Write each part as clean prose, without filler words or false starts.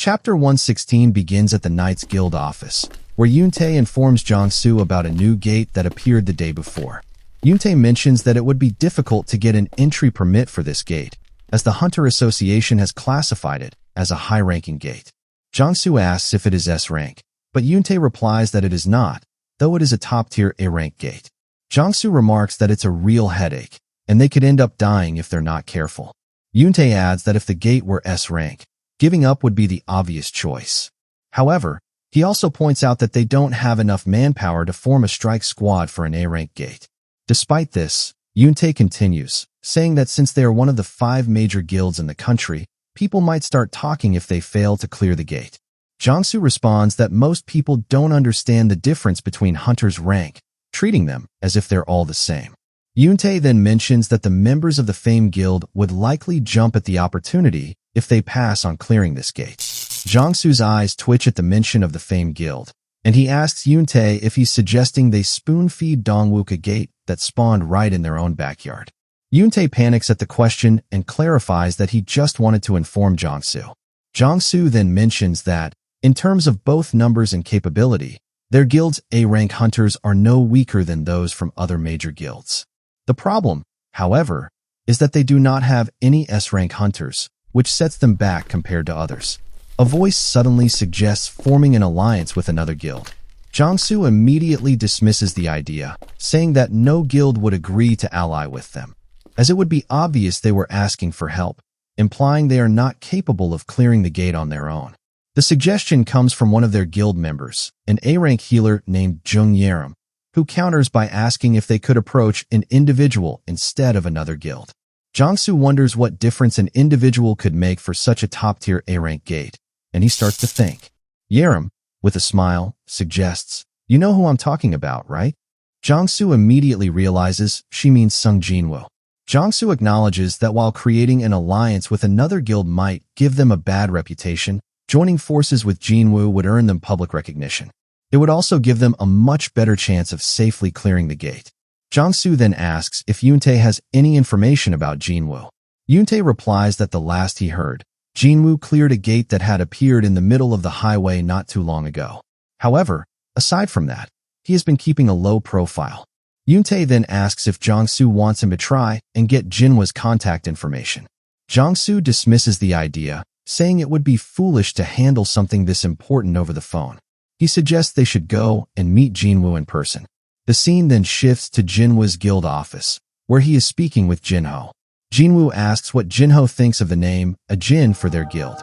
Chapter 116 begins at the Knights Guild office, where Yoontae informs Jong-soo about a new gate that appeared the day before. Yoontae mentions that it would be difficult to get an entry permit for this gate, as the Hunter Association has classified it as a high-ranking gate. Jong-soo asks if it is S-rank, but Yoontae replies that it is not, though it is a top-tier A-rank gate. Jong-soo remarks that it's a real headache, and they could end up dying if they're not careful. Yoontae adds that if the gate were S-rank, giving up would be the obvious choice. However, he also points out that they don't have enough manpower to form a strike squad for an A-rank gate. Despite this, Yoontae continues, saying that since they are one of the 5 major guilds in the country, people might start talking if they fail to clear the gate. Jong-soo responds that most people don't understand the difference between hunters' rank, treating them as if they're all the same. Yoontae then mentions that the members of the Fame Guild would likely jump at the opportunity if they pass on clearing this gate. Jong-soo's eyes twitch at the mention of the Fame Guild, and he asks Yoontae if he's suggesting they spoon-feed Dongwook a gate that spawned right in their own backyard. Yoontae panics at the question and clarifies that he just wanted to inform Jong-soo. Jong-soo then mentions that, in terms of both numbers and capability, their guild's A-rank hunters are no weaker than those from other major guilds. The problem, however, is that they do not have any S-rank hunters, which sets them back compared to others. A voice suddenly suggests forming an alliance with another guild. Jong-soo immediately dismisses the idea, saying that no guild would agree to ally with them, as it would be obvious they were asking for help, implying they are not capable of clearing the gate on their own. The suggestion comes from one of their guild members, an A-rank healer named Jung Yerim, who counters by asking if they could approach an individual instead of another guild. Jong-soo wonders what difference an individual could make for such a top-tier A-rank gate, and he starts to think. Yerim, with a smile, suggests, "You know who I'm talking about, right?" Jong-soo immediately realizes she means Sung Jinwoo. Jong-soo acknowledges that while creating an alliance with another guild might give them a bad reputation, joining forces with Jinwoo would earn them public recognition. It would also give them a much better chance of safely clearing the gate. Jong-soo then asks if Yoontae has any information about Jinwoo. Yoontae replies that the last he heard, Jinwoo cleared a gate that had appeared in the middle of the highway not too long ago. However, aside from that, he has been keeping a low profile. Yoontae then asks if Jong-soo wants him to try and get Jinwoo's contact information. Jong-soo dismisses the idea, saying it would be foolish to handle something this important over the phone. He suggests they should go and meet Jinwoo in person. The scene then shifts to Jinwoo's guild office, where he is speaking with Jinho. Jinwoo asks what Jinho thinks of the name Ahjin for their guild.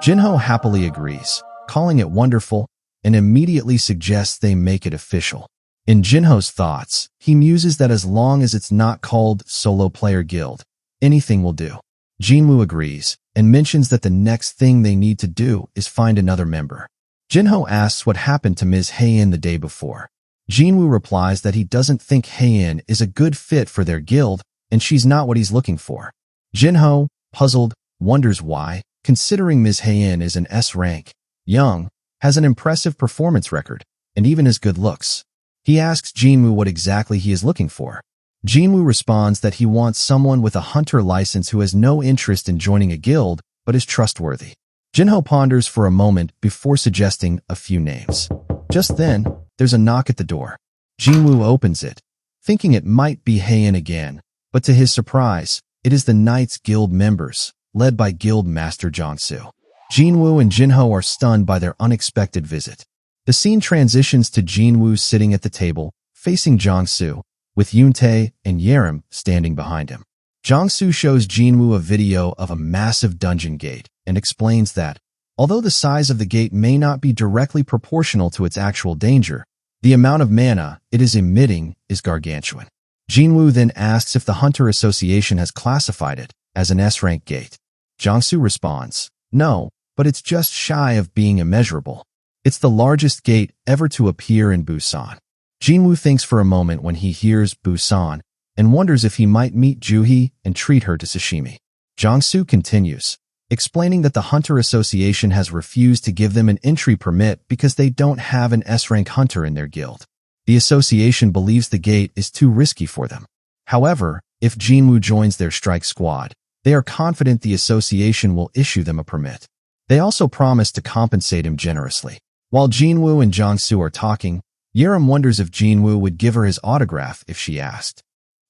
Jinho happily agrees, calling it wonderful, and immediately suggests they make it official. In Jinho's thoughts, he muses that as long as it's not called Solo Player Guild, anything will do. Jinwoo agrees, and mentions that the next thing they need to do is find another member. Jinho asks what happened to Ms. Haein the day before. Jinwoo replies that he doesn't think Haein is a good fit for their guild, and she's not what he's looking for. Jinho, puzzled, wonders why, considering Ms. Haein is an S-rank, young, has an impressive performance record, and even has good looks. He asks Jinwoo what exactly he is looking for. Jinwoo responds that he wants someone with a hunter license who has no interest in joining a guild, but is trustworthy. Jinho ponders for a moment before suggesting a few names. Just then, there's a knock at the door. Jinwoo opens it, thinking it might be Haein again, but to his surprise, it is the Knights Guild members, led by Guild Master Jong-soo. Jinwoo and Jinho are stunned by their unexpected visit. The scene transitions to Jinwoo sitting at the table, facing Jong-soo, with Yoontae and Yerim standing behind him. Jong-soo shows Jinwoo a video of a massive dungeon gate and explains that, although the size of the gate may not be directly proportional to its actual danger, the amount of mana it is emitting is gargantuan. Jinwoo then asks if the Hunter Association has classified it as an S-rank gate. Jong-soo responds, "No, but it's just shy of being immeasurable. It's the largest gate ever to appear in Busan." Jinwoo thinks for a moment when he hears Busan and wonders if he might meet Juhee and treat her to sashimi. Jong-soo continues, explaining that the Hunter Association has refused to give them an entry permit because they don't have an S-rank hunter in their guild. The association believes the gate is too risky for them. However, if Jinwoo joins their strike squad, they are confident the association will issue them a permit. They also promise to compensate him generously. While Jinwoo and Jong-soo are talking, Yerim wonders if Jinwoo would give her his autograph if she asked.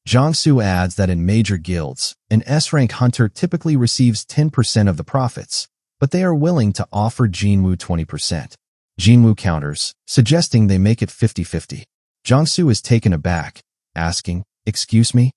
Jong-soo adds that in major guilds, an S-rank hunter typically receives 10% of the profits, but they are willing to offer Jinwoo 20%. Jinwoo counters, suggesting they make it 50-50. Jong-soo is taken aback, asking, "Excuse me?"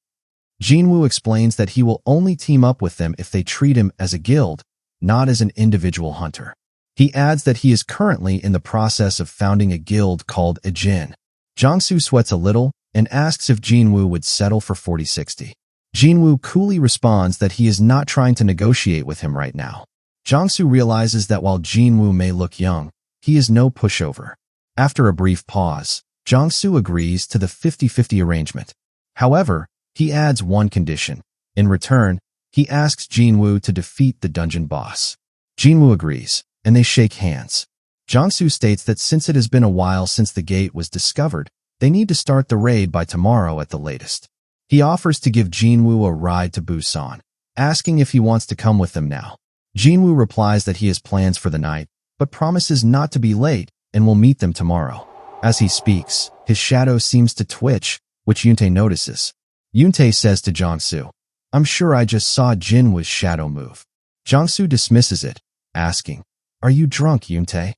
Jinwoo explains that he will only team up with them if they treat him as a guild, not as an individual hunter. He adds that he is currently in the process of founding a guild called Ahjin. Jong-soo sweats a little and asks if Jinwoo would settle for 40-60. Jinwoo coolly responds that he is not trying to negotiate with him right now. Jong-soo realizes that while Jinwoo may look young, he is no pushover. After a brief pause, Jong-soo agrees to the 50-50 arrangement. However, he adds one condition. In return, he asks Jinwoo to defeat the dungeon boss. Jinwoo agrees, and they shake hands. Jong-soo states that since it has been a while since the gate was discovered, they need to start the raid by tomorrow at the latest. He offers to give Jinwoo a ride to Busan, asking if he wants to come with them now. Jinwoo replies that he has plans for the night, but promises not to be late and will meet them tomorrow. As he speaks, his shadow seems to twitch, which Yoontae notices. Yoontae says to Jong-soo, "I'm sure I just saw Jinwoo's shadow move." Jong-soo dismisses it, asking, "Are you drunk, Yoontae?"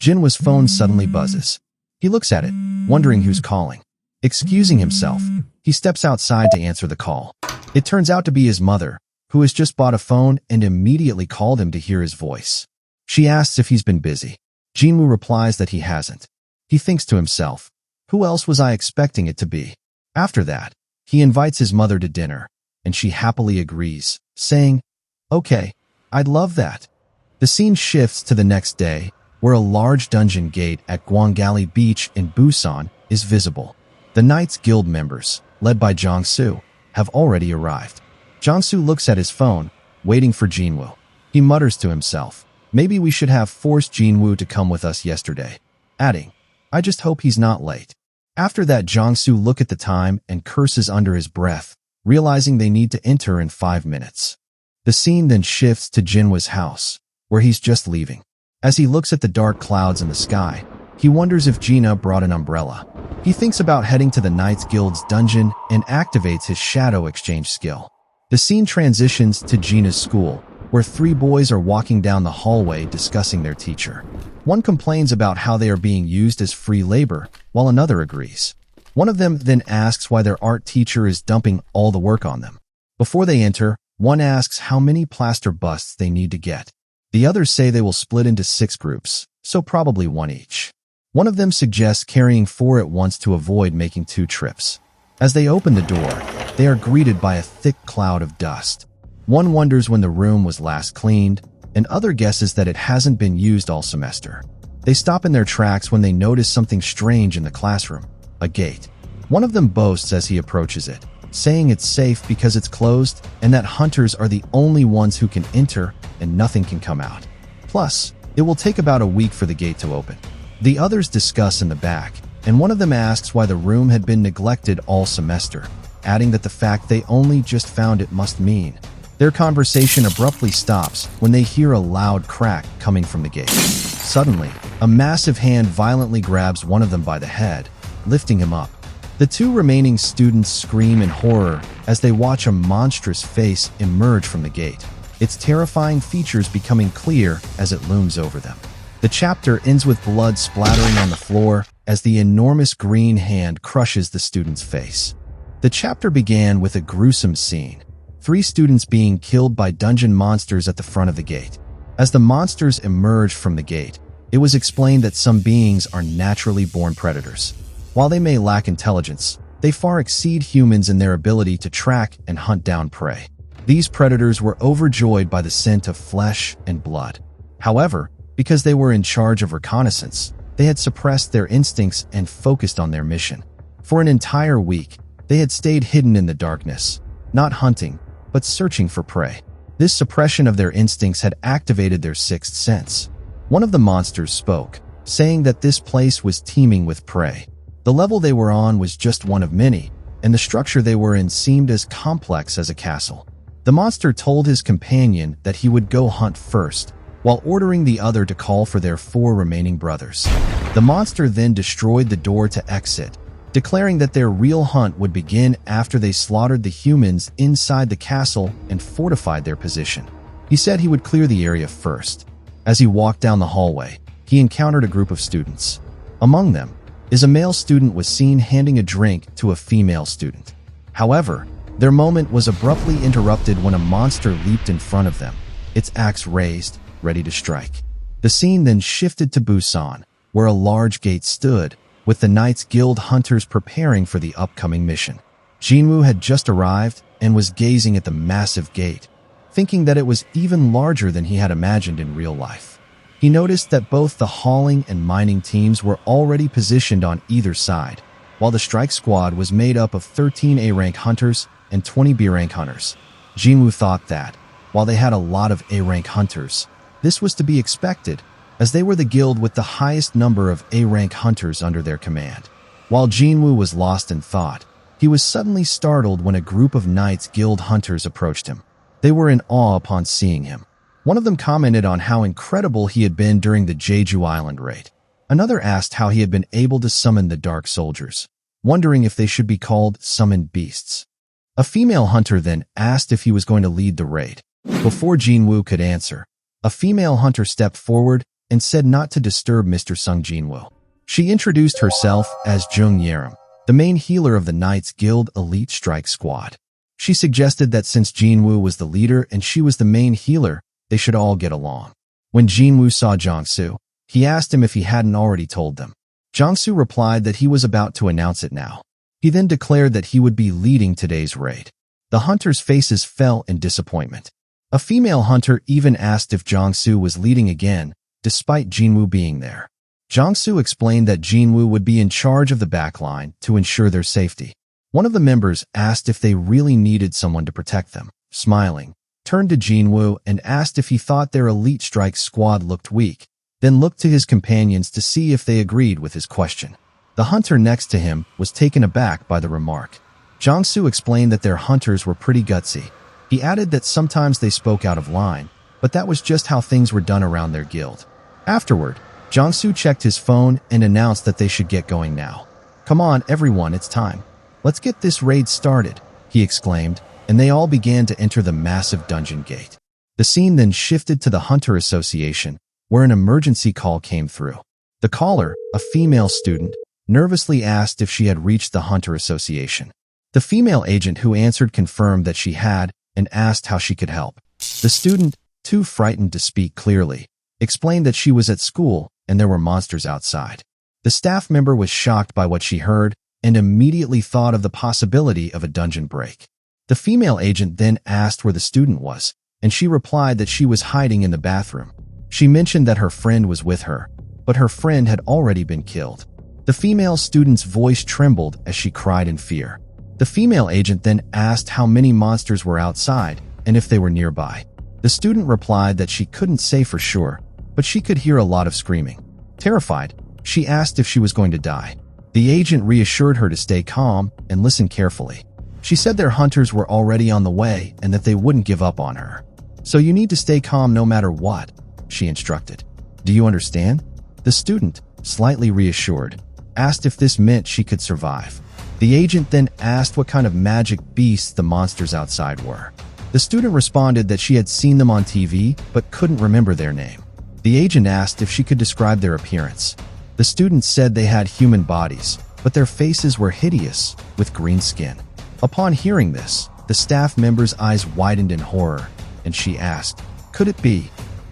Jinwoo's phone suddenly buzzes. He looks at it, wondering who's calling. Excusing himself, he steps outside to answer the call. It turns out to be his mother, who has just bought a phone and immediately called him to hear his voice. She asks if he's been busy. Jinwoo replies that he hasn't. He thinks to himself, "Who else was I expecting it to be?" After that, he invites his mother to dinner, and she happily agrees, saying, "Okay, I'd love that." The scene shifts to the next day, where a large dungeon gate at Gwangali Beach in Busan is visible. The Knights Guild members, led by Jong-soo, have already arrived. Jong-soo looks at his phone, waiting for Jinwoo. He mutters to himself, "Maybe we should have forced Jinwoo to come with us yesterday," adding, "I just hope he's not late." After that, Jong-soo looks at the time and curses under his breath, realizing they need to enter in 5 minutes. The scene then shifts to Jinwoo's house, where he's just leaving. As he looks at the dark clouds in the sky, he wonders if Gina brought an umbrella. He thinks about heading to the Knights Guild's dungeon and activates his shadow exchange skill. The scene transitions to Gina's school, where 3 boys are walking down the hallway discussing their teacher. One complains about how they are being used as free labor, while another agrees. One of them then asks why their art teacher is dumping all the work on them. Before they enter, one asks how many plaster busts they need to get. The others say they will split into 6 groups, so probably 1 each. One of them suggests carrying 4 at once to avoid making 2 trips. As they open the door, they are greeted by a thick cloud of dust. One wonders when the room was last cleaned, and other guesses that it hasn't been used all semester. They stop in their tracks when they notice something strange in the classroom, a gate. One of them boasts as he approaches it, saying it's safe because it's closed and that hunters are the only ones who can enter and nothing can come out. Plus, it will take about a week for the gate to open. The others discuss in the back, and one of them asks why the room had been neglected all semester, adding that the fact they only just found it must mean. Their conversation abruptly stops when they hear a loud crack coming from the gate. Suddenly, a massive hand violently grabs one of them by the head, lifting him up. The 2 remaining students scream in horror as they watch a monstrous face emerge from the gate, its terrifying features becoming clear as it looms over them. The chapter ends with blood splattering on the floor as the enormous green hand crushes the student's face. The chapter began with a gruesome scene, 3 students being killed by dungeon monsters at the front of the gate. As the monsters emerged from the gate, it was explained that some beings are naturally born predators. While they may lack intelligence, they far exceed humans in their ability to track and hunt down prey. These predators were overjoyed by the scent of flesh and blood. However, because they were in charge of reconnaissance, they had suppressed their instincts and focused on their mission. For an entire week, they had stayed hidden in the darkness, not hunting, but searching for prey. This suppression of their instincts had activated their 6th sense. One of the monsters spoke, saying that this place was teeming with prey. The level they were on was just one of many, and the structure they were in seemed as complex as a castle. The monster told his companion that he would go hunt first, while ordering the other to call for their 4 remaining brothers. The monster then destroyed the door to exit, declaring that their real hunt would begin after they slaughtered the humans inside the castle and fortified their position. He said he would clear the area first. As he walked down the hallway, he encountered a group of students. Among them is a male student was seen handing a drink to a female student. However, their moment was abruptly interrupted when a monster leaped in front of them, its axe raised, ready to strike. The scene then shifted to Busan, where a large gate stood, with the Knights Guild hunters preparing for the upcoming mission. Jinwoo had just arrived and was gazing at the massive gate, thinking that it was even larger than he had imagined in real life. He noticed that both the hauling and mining teams were already positioned on either side, while the strike squad was made up of 13 A-rank hunters and 20 B-rank hunters. Jinwoo thought that, while they had a lot of A-rank hunters, this was to be expected, as they were the guild with the highest number of A-rank hunters under their command. While Jinwoo was lost in thought, he was suddenly startled when a group of Knights Guild hunters approached him. They were in awe upon seeing him. One of them commented on how incredible he had been during the Jeju Island raid. Another asked how he had been able to summon the Dark Soldiers, wondering if they should be called summoned beasts. A female hunter then asked if he was going to lead the raid. Before Jinwoo could answer, a female hunter stepped forward and said not to disturb Mr. Sung Jinwoo. She introduced herself as Jung Yerim, the main healer of the Knights Guild Elite Strike Squad. She suggested that since Jinwoo was the leader and she was the main healer, they should all get along. When Jinwoo saw Jongsu, he asked him if he hadn't already told them. Jongsu replied that he was about to announce it now. He then declared that he would be leading today's raid. The hunters' faces fell in disappointment. A female hunter even asked if Jongsu was leading again, despite Jinwoo being there. Jongsu explained that Jinwoo would be in charge of the backline to ensure their safety. One of the members asked if they really needed someone to protect them. Smiling, turned to Jinwoo and asked if he thought their elite strike squad looked weak, then looked to his companions to see if they agreed with his question. The hunter next to him was taken aback by the remark. Jongsu explained that their hunters were pretty gutsy. He added that sometimes they spoke out of line, but that was just how things were done around their guild. Afterward, Jongsu checked his phone and announced that they should get going now. "Come on, everyone, it's time. Let's get this raid started," he exclaimed, and they all began to enter the massive dungeon gate. The scene then shifted to the Hunter Association, where an emergency call came through. The caller, a female student, nervously asked if she had reached the Hunter Association. The female agent who answered confirmed that she had and asked how she could help. The student, too frightened to speak clearly, explained that she was at school and there were monsters outside. The staff member was shocked by what she heard and immediately thought of the possibility of a dungeon break. The female agent then asked where the student was, and she replied that she was hiding in the bathroom. She mentioned that her friend was with her, but her friend had already been killed. The female student's voice trembled as she cried in fear. The female agent then asked how many monsters were outside and if they were nearby. The student replied that she couldn't say for sure, but she could hear a lot of screaming. Terrified, she asked if she was going to die. The agent reassured her to stay calm and listen carefully. She said their hunters were already on the way and that they wouldn't give up on her. "So you need to stay calm no matter what," she instructed. "Do you understand?" The student, slightly reassured, asked if this meant she could survive. The agent then asked what kind of magic beasts the monsters outside were. The student responded that she had seen them on TV but couldn't remember their name. The agent asked if she could describe their appearance. The student said they had human bodies, but their faces were hideous, with green skin. Upon hearing this, the staff member's eyes widened in horror, and she asked, "Could it be?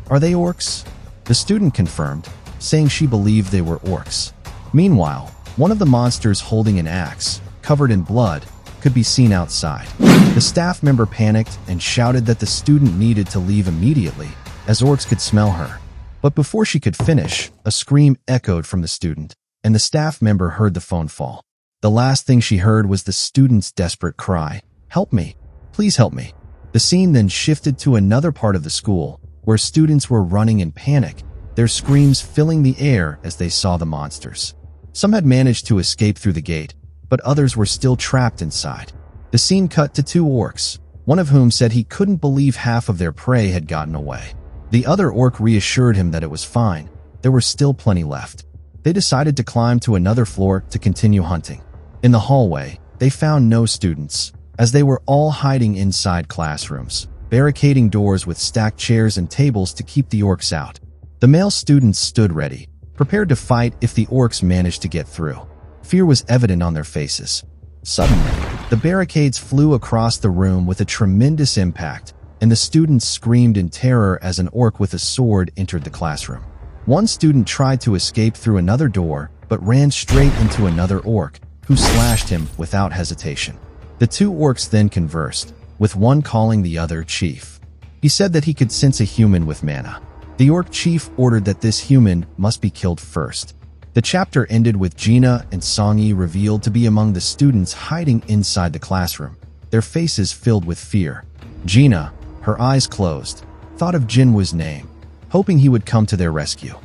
Are they orcs?" The student confirmed, saying she believed they were orcs. Meanwhile, one of the monsters holding an axe, covered in blood, could be seen outside. The staff member panicked and shouted that the student needed to leave immediately, as orcs could smell her. But before she could finish, a scream echoed from the student, and the staff member heard the phone fall. The last thing she heard was the student's desperate cry, "Help me! Please help me!" The scene then shifted to another part of the school, where students were running in panic, their screams filling the air as they saw the monsters. Some had managed to escape through the gate, but others were still trapped inside. The scene cut to 2 orcs, one of whom said he couldn't believe half of their prey had gotten away. The other orc reassured him that it was fine. There were still plenty left. They decided to climb to another floor to continue hunting. In the hallway, they found no students, as they were all hiding inside classrooms, barricading doors with stacked chairs and tables to keep the orcs out. The male students stood ready, prepared to fight if the orcs managed to get through. Fear was evident on their faces. Suddenly, the barricades flew across the room with a tremendous impact, and the students screamed in terror as an orc with a sword entered the classroom. One student tried to escape through another door, but ran straight into another orc, who slashed him without hesitation. The two orcs then conversed, with one calling the other chief. He said that he could sense a human with mana. The orc chief ordered that this human must be killed first. The chapter ended with Gina and Song-yi revealed to be among the students hiding inside the classroom, their faces filled with fear. Gina, her eyes closed, thought of Jinwoo's name, hoping he would come to their rescue.